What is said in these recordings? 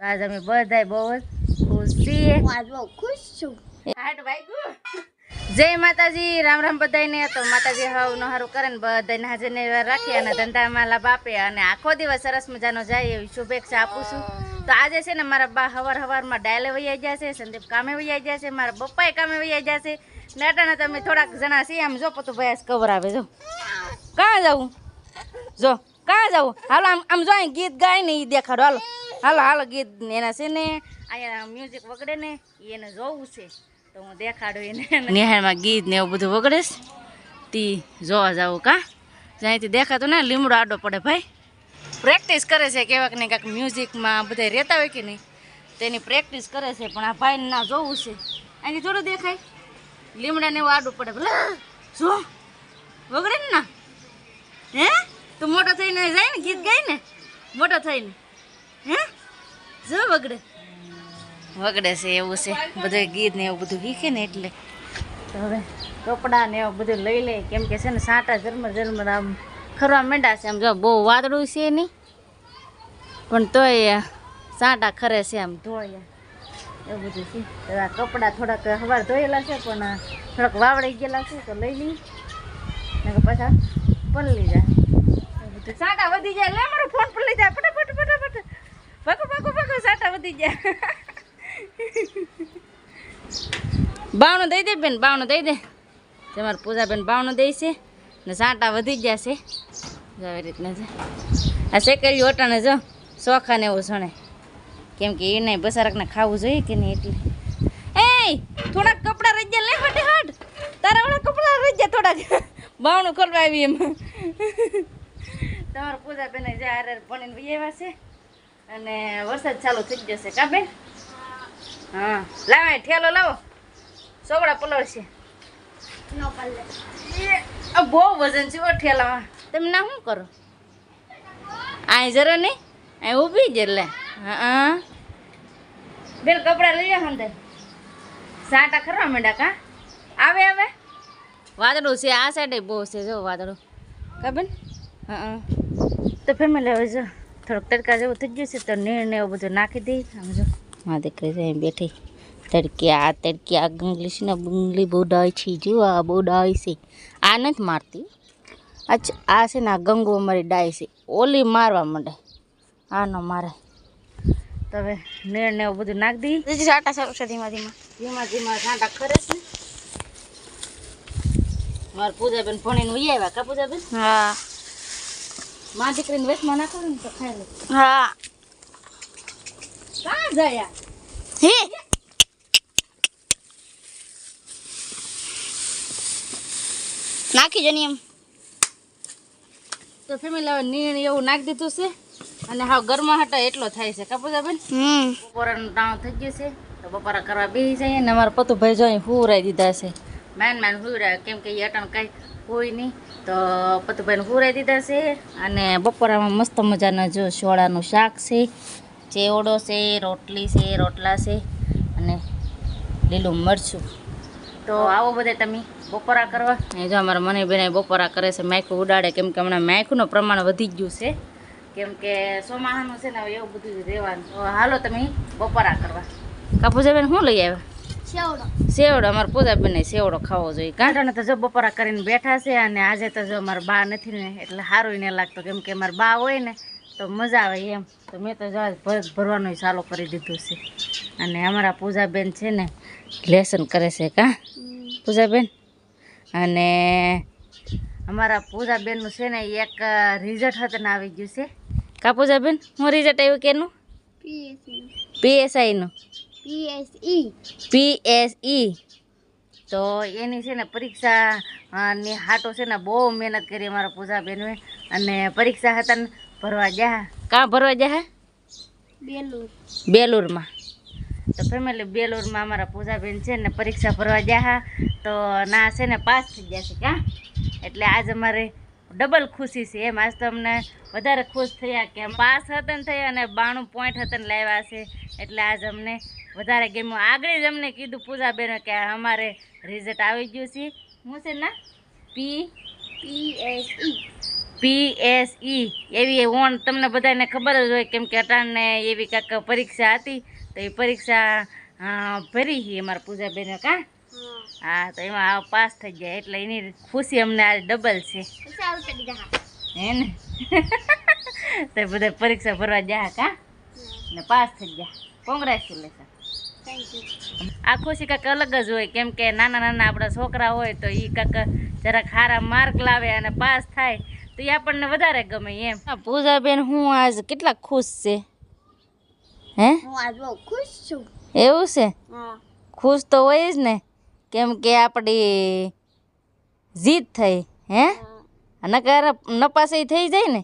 આજ અમે બધાય બહુ જ ખુશ છીએ. આજ બહુ ખુશ છું. હાટ ભાઈ જય માતાજી, રામ રામ બધાને. તો માતાજી હાવ નો હારું કરે ને બધાને હાજરને રાખી અને ધંધામાં લાભ આપે અને આખો દિવસ સરસ મજાનો જાય એવી શુભેચ્છા આપું છું. તો આજે છે ને મારા બા હવારમાં ડાયલે વૈયા જશે, સંદીપ કામે વૈયા જશે, મારા પપ્પાએ કામે વૈયા જશે ને અટાણે તમે થોડાક જણા છીએ. આમ જો પતું ભાઈ કવર આવે જો કાં જવું, જો કાં જવું, હાલો આમ જો ગીત ગાય ને એ દેખાડો. હાલો હાલો હાલો ગીત એના છે ને અહીંયા મ્યુઝિક વગડે ને એને જોવું છે તો હું દેખાડું એને. નિહાળમાં ગીત ને એવું બધું વગડે તી જોવા જાવું કા જ્યાંથી દેખાતું ને લીમડો આડો પડે ભાઈ. પ્રેક્ટિસ કરે છે કેવાક ને કાંક મ્યુઝિકમાં બધા રહેતા હોય કે નહીં તેની પ્રેક્ટિસ કરે છે. પણ આ ભાઈને ના જોવું છે, અહીંથી થોડું દેખાય લીમડાને એવું આડું પડે. ભલે જો વગડે ને ના હે તું મોટો થઈને જાય ને ગીત ગાય ને મોટો થઈને હે જો વગડે છે એવું છે બધું ગીત ને એવું બધું શીખે ને એટલે. તો હવે કપડાં ને એવું બધું લઈ લે કેમ કે છે ને સાંટા ઝરમર આમ ખરવા માંડ્યા છે. આમ જો બહુ વાદળું છે નહીં પણ તોય સાંટા ખરે છે આમ ધોળિયા એવું બધું છે. તો આ કપડાં થોડાક સવાર ધોયેલા છે પણ થોડાક વાવડાઈ ગયેલા છે તો લઈ લઈ ને પાછા પલળી જાય એવું બધું. સાંટા વધી જાય લે મારો ફોન પલળી જાય ફટાફટ ભાગો સાંટા વધી જાય. બાવણું દઈ દે બેન, બાવણું દઈ દે. તમારે પૂજાબેન બાવણું દઈ છે ને સાંટા વધી જશે આવી રીતના છે. આ શેકેલી ઓટાણે જો ચોખાને એવું સણે કેમ કે એને બસારકને ખાવું જોઈએ કે નહીં એટલે. એ થોડાક કપડાં રહી ગયા લે હટ તારા વાળા કપડાં રહી ગયા થોડાક બાવણું ખોલવા આવી એમ. તમારા પૂજાબેન જ્યાં હારે ભણીને વૈયા છે અને વરસાદ ચાલુ થઈ જશે કા બેન. હા લાવે ઠેલો લાવો સોગડા પલળશે. બહુ વજન છે ઓ ઠેલામાં. તમે ના શું કરો આ જરા નહીં અહીં ઊભી જ એટલે. હા બેન કપડાં લઈ જાઓ અંદર સાંટા ખરવા માંડ્યા કા આવે આવે વાદળું છે આ સાઈડે બહુ છે જો વાદળું કા બેન. હા તો ફેમિલી હવે જો થોડુંક તડકા જેવું થઈ ગયું છે તો નીણ ને એવું બધું નાખી દઈ. આમ જો હા દીકરી છે બેઠી તડકી આ ગંગલી છે ને બંગલી બહુ ડાય છે જો આ બહુ ડાય છે. આ નથી મારતી અચ્છા આ છે ને આ ગંગો અમારી ડાય છે ઓલી મારવા માંડે આ ન મારે. તો હવે નીણ ને એવું બધું નાખી દઈ. સાંટા સારું છે ધીમા સાંટા ખરે છે. મારા પૂજાબેન ભણીને વહી આવ્યા કા પૂજાબેન. હા માં દીકરીને વેચમાં નાખો ને તો ખાઈ લે. હા કાં જાય હે નાખી જો ને એમ. તો ફેમિલી હવે નીણ એવું નાખી દીધું છે અને હાવ ગરમાહટ એટલો થાય છે કાપુજાબેન. બપોરાનું ટાણું થઈ ગયું છે તો બપોરા કરવા બેસી જઈએ ને અમારા પતુભાઈ જો હુરાઈ દીધા છે. માન હુરાય કેમ કે એ અટાણ કાંઈ હોય નહીં તો પતુભાઈને હુરાઈ દીધા છે. અને બપોરામાં મસ્ત મજાના જો શોળાનું શાક છે, ચેવડો છે, રોટલી છે, રોટલા છે અને લીલું મરચું. તો આવો બધે તમે બપોરા કરવા. એ જો અમારા મને બેન બપોરા કરે છે માયખું ઉડાડે કેમ કે હમણાં માયખુંનું પ્રમાણ વધી ગયું છે કેમ કે ચોમાસાનું છે ને એવું બધું રહેવાનું. તો હાલો તમે બપોરા કરવા. કા પૂજાબેન શું લઈ આવ્યા? સેવડો. અમારા પૂજાબેન સેવડો ખાવો જોઈએ. કાંટાને તો જો બપોરા કરીને બેઠા છે અને આજે તો જો અમારા બા નથી ને એટલે સારું નહીં લાગતું કેમ કે અમારા બા હોય ને તો મજા આવે એમ. તો મેં તો જો ભરવાનું ચાલુ કરી દીધું છે. અને અમારા પૂજાબેન છે ને લેસન કરે છે કા પૂજાબેન. અને અમારા પૂજાબેનનું છે ને એક રિઝલ્ટ હતું આવી ગયું છે કા પૂજાબેન. હું રિઝલ્ટ આવ્યું કેનું? PSIનું PSE. તો એની છે ને પરીક્ષા ની હાટો છે ને બહુ મહેનત કરી અમારા પૂજાબેનએ અને પરીક્ષા હતા ને ભરવા ગયા. કાં ભરવા ગયા? બેલુરમાં. તો ફેમિલી બેલુરમાં અમારા પૂજાબેન છે ને પરીક્ષા ભરવા ગયા તો ના છે ને પાસ થઈ ગયા છે કાં. એટલે આજ અમારે ડબલ ખુશી છે એમ. આજ તો અમને વધારે ખુશ થયા કે પાસ હતા ને થયા અને 92 પોઈન્ટ હતા ને લાવ્યા છે એટલે આજ અમને વધારે ગમ્યું. આગળ જ અમને કીધું પૂજાબેન કે અમારે રિઝલ્ટ આવી ગયું છે. શું છે ના PSE PSE એવી ઓન તમને બધાને ખબર જ હોય, કેમ કે અટાણને એવી કાંઈક પરીક્ષા હતી તો એ પરીક્ષા ભરી છે અમારા પૂજાબેને કા. હા, તો એમાં પાસ થઈ ગયા એટલે એની ખુશી અમને આજ ડબલ છે હે ને. તો બધા પરીક્ષા ભરવા ગયા કા ને પાસ થઈ ગયા. કોંગ્રેચ્યુલેશન. આ ખુશી કાંઈક અલગ જ હોય, કેમ કે નાના નાના આપણા છોકરા હોય તો એ કાંઈક જરાક સારા માર્ક લાવે અને પાસ થાય તો એ આપણને વધારે ગમે એમ. પૂજાબેન હું આજ કેટલા ખુશ છે હે? હું આજ બહુ ખુશ છું. એવું છે? ખુશ તો હોય જ ને, કેમ કે આપણી જીત થઈ હે, નકર નપાસી થઈ જાય ને.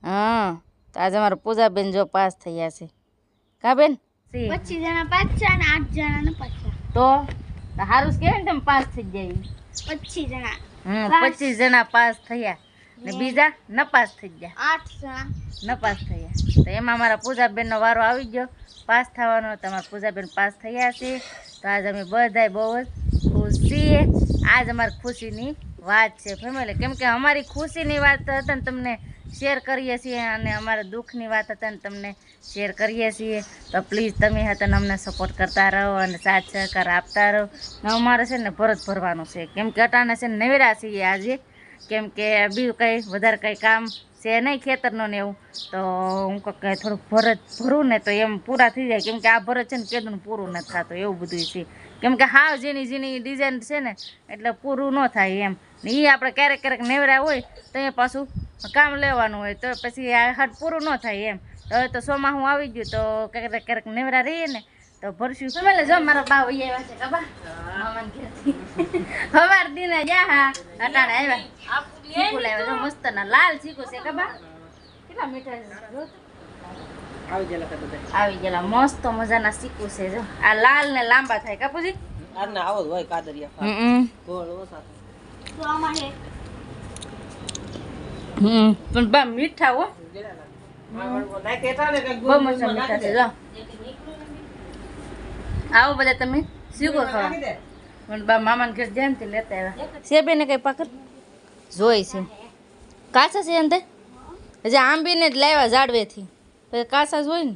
હા, તો આજે અમારા પૂજાબેન જો પાસ થયા છે કા બેન? 25 જણા પાસ છે અને 8 જણા ન પાછા. તો સારું જ કહેવાય ને તમે પાસ થઈ જાય. 25 જણા 25 જણા પાસ થયા ને બીજા નપાસ થઈ ગયા. 8 જણા નપાસ થયા. તો એમાં અમારા પૂજાબેનનો વારો આવી ગયો પાસ થવાનો. તમારા પૂજાબેન પાસ થયા છે તો આજ અમે બધાય બહુ જ ખુશ છીએ. આજ અમારી ખુશીની વાત છે ફેમિલી, કેમ કે અમારી ખુશીની વાત હતા ને તમને શેર કરીએ છીએ અને અમારા દુઃખની વાત હતા ને તમને શેર કરીએ છીએ. તો પ્લીઝ તમે હતા ને અમને સપોર્ટ કરતા રહો અને સાથ સહકાર આપતા રહો. ને અમારે છે ને ભરત ભરવાનું છે, કેમ કે અટાણે છે ને નવેરા છીએ આજે, કેમ કે બીજું કંઈ વધારે કંઈ કામ છે નહીં ખેતરનો ને એવું. તો હું કંઈ થોડુંક ભરત ભરું ને તો એમ પૂરા થઈ જાય, કેમ કે આ ભરત છે ને કેદું પૂરું નથી થતું એવું બધું છે, કેમ કે હાવ જેની જેની ડિઝાઇન છે ને એટલે પૂરું ન થાય એમ. ને એ આપણે ક્યારેક ક્યારેક નેવરા હોય તો એ પાછું કામ લેવાનું હોય તો પછી આ હાટ પૂરું ન થાય એમ. તો હવે તો સોમાહું આવી ગયું તો ક્યારેક ક્યારેક નેવરા રહીએ ને તો ભરશું. સમય જો મારો બા વહી આવ્યા છે કબા મામાને ઘેરથી હવાર દીને જા હા અટાણે આવ્યા. ચીકુ લાવ્યા જો મસ્ત ના લાલ ચીકુ છે કબા, કેટલા મીઠા છે. આવી ગયેલા મસ્ત મજાના ચીકુ છે જો. આ લાલ ને લાંબા થાય કાપુજી. આવો હોય કાદરિયા ગોળ ઓછા તો આમાં હે પણ બા મીઠા હો, બહુ મસ્ત મીઠા છે જો. આવો બધા તમે શીખો ખાવા. પણ બા મામાને ઘર જાય ને તે લેતા આવ્યા છે. બેને કઈ પાકર જોઈ છે કાચા છે અંતે હજી આંબીને જ લાવ્યા ઝાડવેથી પછી કાચા જ હોય ને.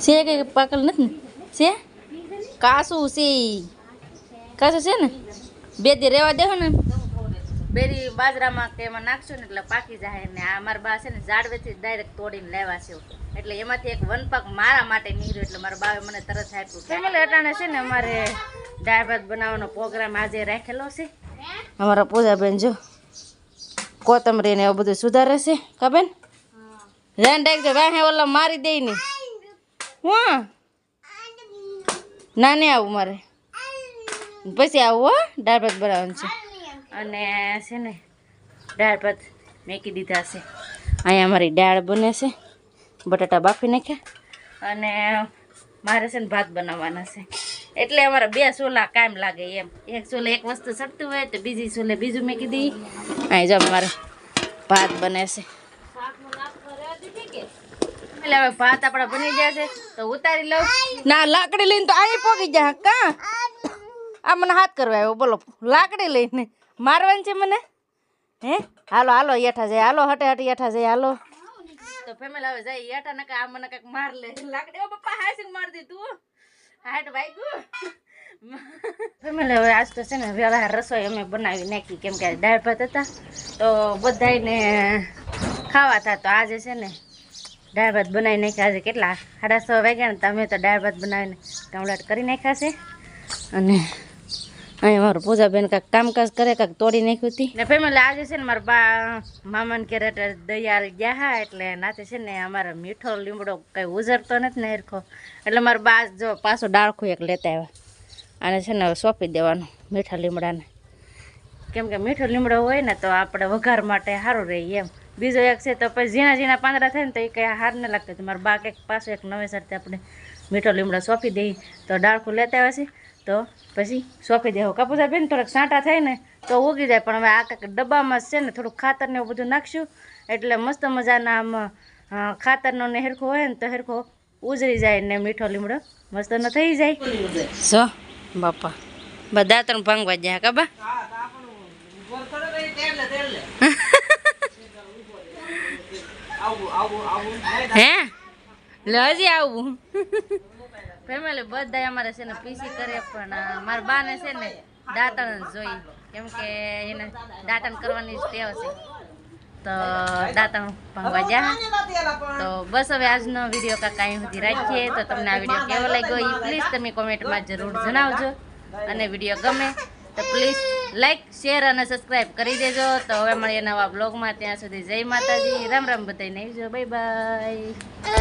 છે કઈ પાકલ નથી ને? છે કાસું છે, કાસું છે ને. બે દી રેવા દેવો ને, બેરી બાજરામાં કે એમાં નાખશું ને એટલે પાકી જાય. ને આ મારા બા છે ને ઝાડવેથી ડાયરેક્ટ તોડીને લેવા છે, એટલે એમાંથી એક વનપાક મારા માટે નીકળ્યો એટલે મારા બાવે મને તરત આપ્યું. ફેમિલી અટાણે છે ને અમારે દાળ ભાત બનાવવાનો પ્રોગ્રામ આજે રાખેલો છે. અમારા પૂજાબેન જો કોથમરી ને એવું બધું સુધારે છે કાબેન. ધ્યાન રાખજો વાહે ઓલા મારી દઈ ને. હા ના નહીં આવું મારે પછી આવું હો. દાળ ભાત બનાવવાનું છે અને છે ને દાળ ભાત મેકી દીધા છે. અહીંયા અમારી દાળ બને છે, બટાટા બાફી નાખ્યા અને મારે છે ને ભાત બનાવવાના છે. એટલે અમારા બે સોલા કામ લાગે એમ. એક સોલે એક વસ્તુ સડતું હોય તો બીજી સોલે બીજું મેકી દઈ. અહીં જો મારે ભાત બને છે. એટલે હવે ભાત આપણા બની ગયા છે તો ઉતારી લઉં. ના લાકડી લઈને તો અહીં પોગી જાય કા. આ મને હાથ કરવા આવ્યો બોલો, લાકડી લઈને મારવાની છે મને હે. હાલો હાલો યઠા જાય, હાલો હટે હટી યઠા જાય હાલો. તો ફેમિલી હવે જાય યઠા નકા આ મને કંઈક માર લે લાકડી. ઓ પપ્પા હાસીને માર દે તું હાટ વાગ્યું. ફેમિલી હવે આજ તો છે ને વેળા રસોઈ અમે બનાવી નાખી, કેમ કે દાળ ભાત હતા તો બધાને ખાવા હતા. તો આજે છે ને દાળ ભાત બનાવી નાખ્યા. આજે કેટલા 6:30 વાગ્યા ને તમે તો દાળ ભાત બનાવીને કમલાટ કરી નાખ્યા છે. અને અહીંયા મારું પૂજાબેન કાંઈક કામકાજ કરે કાંઈક તોડી નાખ્યું હતી. ને ફેમિલી આજે છે ને મારા બા મામાને ઘેર દયાળ ગયા હા એટલે નાતે છે ને અમારે મીઠો લીમડો કંઈ ઉજરતો નથી ને હરખો, એટલે મારા બા જો પાછો ડાળખું એક લેતા આવ્યા. અને છે ને હવે સોંપી દેવાનું મીઠા લીમડાને, કેમ કે મીઠો લીમડો હોય ને તો આપણે વઘાર માટે સારું રહે એમ. બીજો એક છે તો પછી ઝીણા ઝીણા પાંદડા થાય ને તો એ કંઈ હાર ન લાગતું. તો મારા બા કંઈક પાછો એક નવેસરથી આપણે મીઠો લીમડો સોંપી દઈએ તો ડાળખું લેતા આવ્યા છે તો પછી સોંપી દેવો. કાપુસા બેન થોડાક સાંટા થાય ને તો ઉગી જાય, પણ હવે આ કંઈક ડબ્બામાં છે ને થોડુંક ખાતર ને એવું બધું નાખશું એટલે મસ્ત મજાના આમ ખાતરનો ને હેરખો હોય ને તો હેરખો ઉજરી જાય ને મીઠો લીમડો મસ્ત ન થઈ જાય. સો બાપા બધા ત્રણ ભાંગવા જાય કાબા તેલ લે આવું હે લે હજી આવું ફેમિલી બધા અમારે છે ને પીસી કરે પણ મારા બાને છે ને દાંતણ જ જોઈ કેમ કે એને દાંતણ કરવાની જ ટેવ છે તો દાંતણ ભાંગવા જા તો બસ હવે આજનો વિડીયો કાંઈ અહીં સુધી રાખીએ તો તમને આ વિડીયો કેવો લાગ્યો એ પ્લીઝ તમે કોમેન્ટમાં જરૂર જણાવજો અને વિડીયો ગમે તો પ્લીઝ લાઈક શેર અને સબસ્ક્રાઈબ કરી દેજો તો હવે મળીએ નવા બ્લોગમાં ત્યાં સુધી જય માતાજી રામ રામ બધાને આવજો બાય બાય